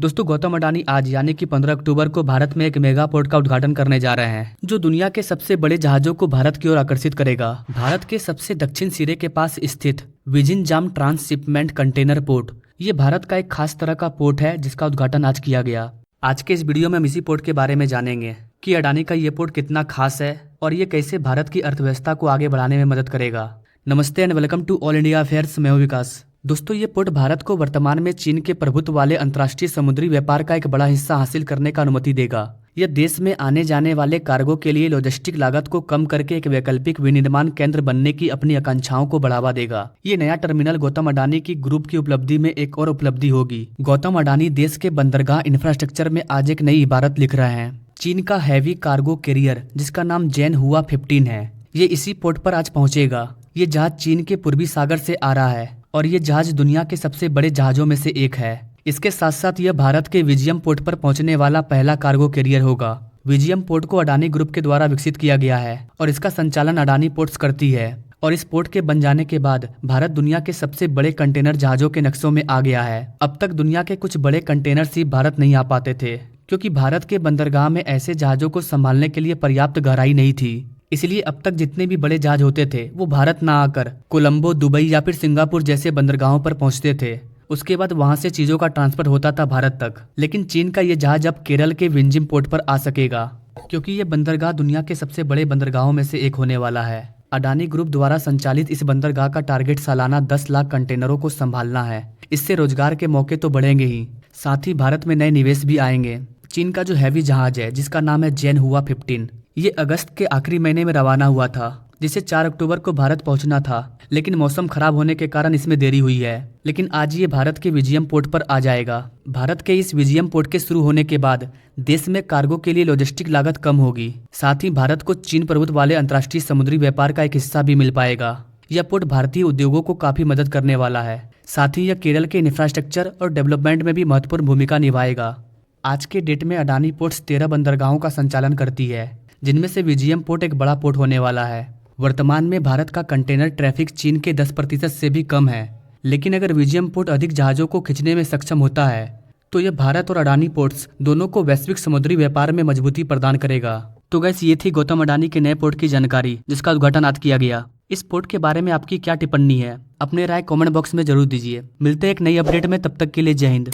दोस्तों गौतम अडानी आज यानी कि 15 अक्टूबर को भारत में एक मेगा पोर्ट का उद्घाटन करने जा रहे हैं जो दुनिया के सबसे बड़े जहाजों को भारत की ओर आकर्षित करेगा। भारत के सबसे दक्षिण सिरे के पास स्थित विजिनजाम ट्रांसशिपमेंट कंटेनर पोर्ट ये भारत का एक खास तरह का पोर्ट है जिसका उद्घाटन आज किया गया। आज के इस वीडियो में हम इसी पोर्ट के बारे में जानेंगे कि अडानी का ये पोर्ट कितना खास है और ये कैसे भारत की अर्थव्यवस्था को आगे बढ़ाने में मदद करेगा। नमस्ते and welcome to all India affairs, मैं हूं विकास। दोस्तों ये पोर्ट भारत को वर्तमान में चीन के प्रभुत्व वाले अंतर्राष्ट्रीय समुद्री व्यापार का एक बड़ा हिस्सा हासिल करने का अनुमति देगा। यह देश में आने जाने वाले कार्गो के लिए लॉजिस्टिक लागत को कम करके एक वैकल्पिक विनिर्माण केंद्र बनने की अपनी आकांक्षाओं को बढ़ावा देगा। ये नया टर्मिनल गौतम अडानी की ग्रुप की उपलब्धि में एक और उपलब्धि होगी। गौतम अडानी देश के बंदरगाह इंफ्रास्ट्रक्चर में आज एक नई इबारत लिख रहे हैं। चीन का हैवी कार्गो कैरियर जिसका नाम जेनहुआ 15 है, ये इसी पोर्ट पर आज पहुंचेगा। ये जहाज चीन के पूर्वी सागर से आ रहा है और ये जहाज दुनिया के सबसे बड़े जहाजों में से एक है। इसके साथ साथ यह भारत के विजियम पोर्ट पर पहुंचने वाला पहला कार्गो कैरियर होगा। विजियम पोर्ट को अडानी ग्रुप के द्वारा विकसित किया गया है और इसका संचालन अडानी पोर्ट्स करती है। और इस पोर्ट के बन जाने के बाद भारत दुनिया के सबसे बड़े कंटेनर जहाजों के नक्शों में आ गया है। अब तक दुनिया के कुछ बड़े कंटेनर शिप भारत नहीं आ पाते थे क्योंकि भारत के बंदरगाह में ऐसे जहाजों को संभालने के लिए पर्याप्त गहराई नहीं थी। इसलिए अब तक जितने भी बड़े जहाज होते थे वो भारत ना आकर कोलंबो, दुबई या फिर सिंगापुर जैसे बंदरगाहों पर पहुंचते थे। उसके बाद वहां से चीजों का ट्रांसफर होता था भारत तक। लेकिन चीन का ये जहाज अब केरल के विंजिम पोर्ट पर आ सकेगा क्योंकि ये बंदरगाह दुनिया के सबसे बड़े बंदरगाहों में से एक होने वाला है। अडानी ग्रुप द्वारा संचालित इस बंदरगाह का टारगेट सालाना 10 लाख कंटेनरों को संभालना है। इससे रोजगार के मौके तो बढ़ेंगे ही, साथ ही भारत में नए निवेश भी आएंगे। चीन का जो हैवी जहाज है जिसका नाम है जेनहुआ 15, ये अगस्त के आखिरी महीने में रवाना हुआ था जिसे 4 अक्टूबर को भारत पहुंचना था, लेकिन मौसम खराब होने के कारण इसमें देरी हुई है। लेकिन आज ये भारत के विजियम पोर्ट पर आ जाएगा। भारत के इस विजियम पोर्ट के शुरू होने के बाद देश में कार्गो के लिए लॉजिस्टिक लागत कम होगी। साथ ही भारत को चीन प्रभुत्व वाले अंतर्राष्ट्रीय समुद्री व्यापार का एक हिस्सा भी मिल पाएगा। यह पोर्ट भारतीय उद्योगों को काफी मदद करने वाला है। साथ ही यह केरल के इंफ्रास्ट्रक्चर और डेवलपमेंट में भी महत्वपूर्ण भूमिका निभाएगा। आज के डेट में अडानी पोर्ट्स 13 बंदरगाहों का संचालन करती है जिनमें से विजियम पोर्ट एक बड़ा पोर्ट होने वाला है। वर्तमान में भारत का कंटेनर ट्रैफिक चीन के 10% से भी कम है, लेकिन अगर विजियम पोर्ट अधिक जहाजों को खींचने में सक्षम होता है तो यह भारत और अडानी पोर्ट्स दोनों को वैश्विक समुद्री व्यापार में मजबूती प्रदान करेगा। तो गैस ये थी गौतम अडानी के नए पोर्ट की जानकारी जिसका उद्घाटन आज किया गया। इस पोर्ट के बारे में आपकी क्या टिप्पणी है? अपने राय कमेंट बॉक्स में जरूर दीजिए। मिलते हैं एक नई अपडेट में, तब तक के लिए जय हिंद।